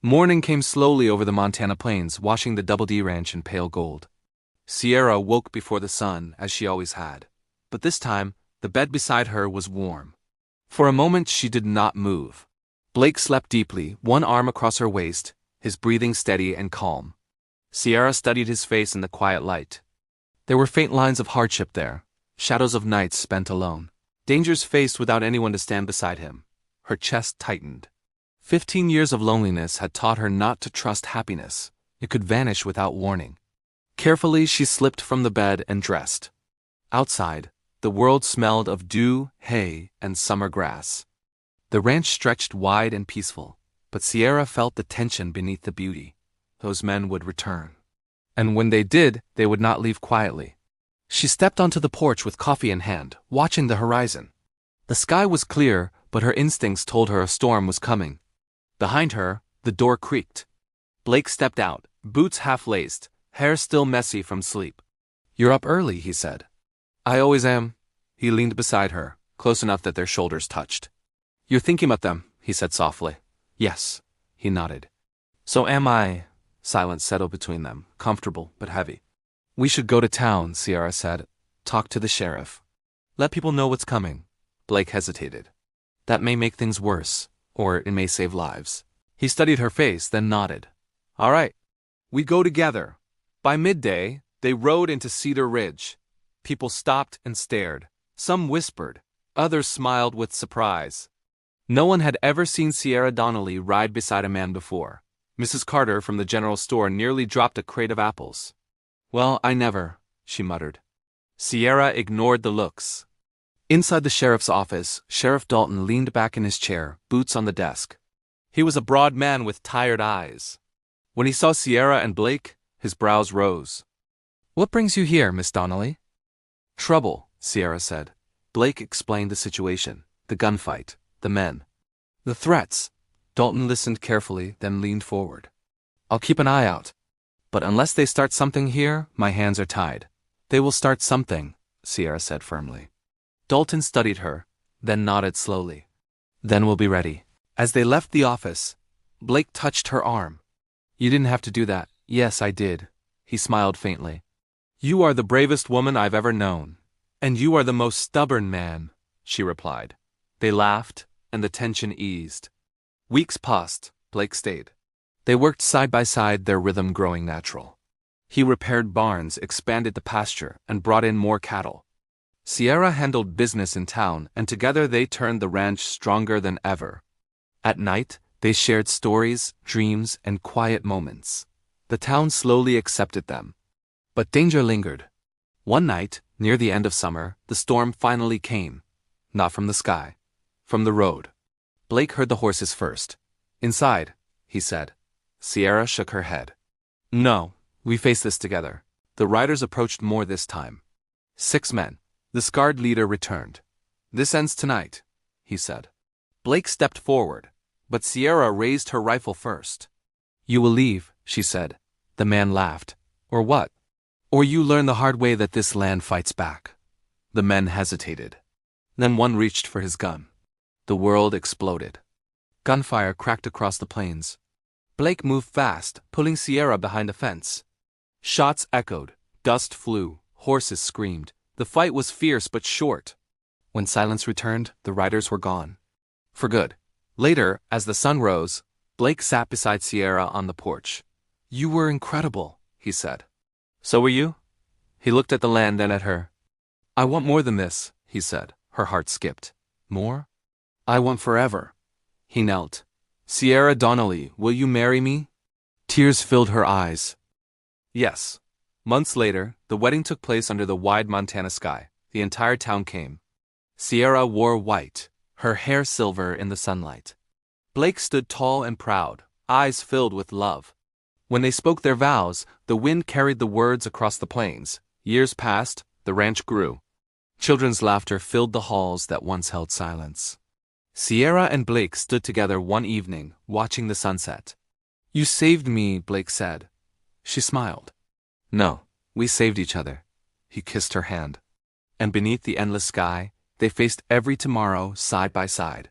Morning came slowly over the Montana plains, washing the Double D Ranch in pale gold. Sierra woke before the sun, as she always had. But this time, the bed beside her was warm. For a moment she did not move. Blake slept deeply, one arm across her waist, his breathing steady and calm. Sierra studied his face in the quiet light. There were faint lines of hardship there, shadows of nights spent alone. Dangers faced without anyone to stand beside him. Her chest tightened. 15 years of loneliness had taught her not to trust happiness. It could vanish without warning. Carefully she slipped from the bed and dressed. Outside, the world smelled of dew, hay, and summer grass. The ranch stretched wide and peaceful, but Sierra felt the tension beneath the beauty. Those men would return. And when they did, they would not leave quietly. She stepped onto the porch with coffee in hand, watching the horizon. The sky was clear, but her instincts told her a storm was coming. Behind her, the door creaked. Blake stepped out, boots half-laced, hair still messy from sleep. "You're up early," he said. "I always am." He leaned beside her, close enough that their shoulders touched. "You're thinking about them," he said softly. "Yes," he nodded. "So am I." Silence settled between them, comfortable but heavy. "We should go to town," Sierra said. "Talk to the sheriff. Let people know what's coming." Blake hesitated. "That may make things worse, or it may save lives." He studied her face, then nodded. "All right. We go together." By midday, they rode into Cedar Ridge. People stopped and stared. Some whispered. Others smiled with surprise. No one had ever seen Sierra Donnelly ride beside a man before. Mrs. Carter from the general store nearly dropped a crate of apples. "Well, I never," she muttered. Sierra ignored the looks. Inside the sheriff's office, Sheriff Dalton leaned back in his chair, boots on the desk. He was a broad man with tired eyes. When he saw Sierra and Blake, his brows rose. "What brings you here, Miss Donnelly?" "Trouble," Sierra said. Blake explained the situation, the gunfight, the men. "The threats." Dalton listened carefully, then leaned forward. "I'll keep an eye out. But unless they start something here, my hands are tied." "They will start something," Sierra said firmly. Dalton studied her, then nodded slowly. "Then we'll be ready." As they left the office, Blake touched her arm. "You didn't have to do that." "Yes, I did." He smiled faintly. "You are the bravest woman I've ever known." "And you are the most stubborn man," she replied. They laughed, and the tension eased. Weeks passed. Blake stayed. They worked side by side, their rhythm growing natural. He repaired barns, expanded the pasture, and brought in more cattle. Sierra handled business in town, and together they turned the ranch stronger than ever. At night, they shared stories, dreams, and quiet moments. The town slowly accepted them. But danger lingered. One night, near the end of summer, the storm finally came. Not from the sky. From the road. Blake heard the horses first. "Inside," he said. Sierra shook her head. "No, we face this together." The riders approached more this time. 6 men. The scarred leader returned. "This ends tonight," he said. Blake stepped forward, but Sierra raised her rifle first. "You will leave," she said. The man laughed. "Or what?" "Or you learn the hard way that this land fights back." The men hesitated. Then one reached for his gun. The world exploded. Gunfire cracked across the plains. Blake moved fast, pulling Sierra behind a fence. Shots echoed, dust flew, horses screamed. The fight was fierce but short. When silence returned, the riders were gone. For good. Later, as the sun rose, Blake sat beside Sierra on the porch. "You were incredible," he said. "So were you?" He looked at the land, then at her. "I want more than this," he said. Her heart skipped. "More?" "I want forever." He knelt. "Sierra Donnelly, will you marry me?" Tears filled her eyes. Yes. Months later, the wedding took place under the wide Montana sky. The entire town came. Sierra wore white, her hair silver in the sunlight. Blake stood tall and proud, eyes filled with love. When they spoke their vows, the wind carried the words across the plains. Years passed, the ranch grew. Children's laughter filled the halls that once held silence. Sierra and Blake stood together one evening, watching the sunset. "You saved me," Blake said. She smiled. "No, we saved each other." He kissed her hand. And beneath the endless sky, they faced every tomorrow side by side.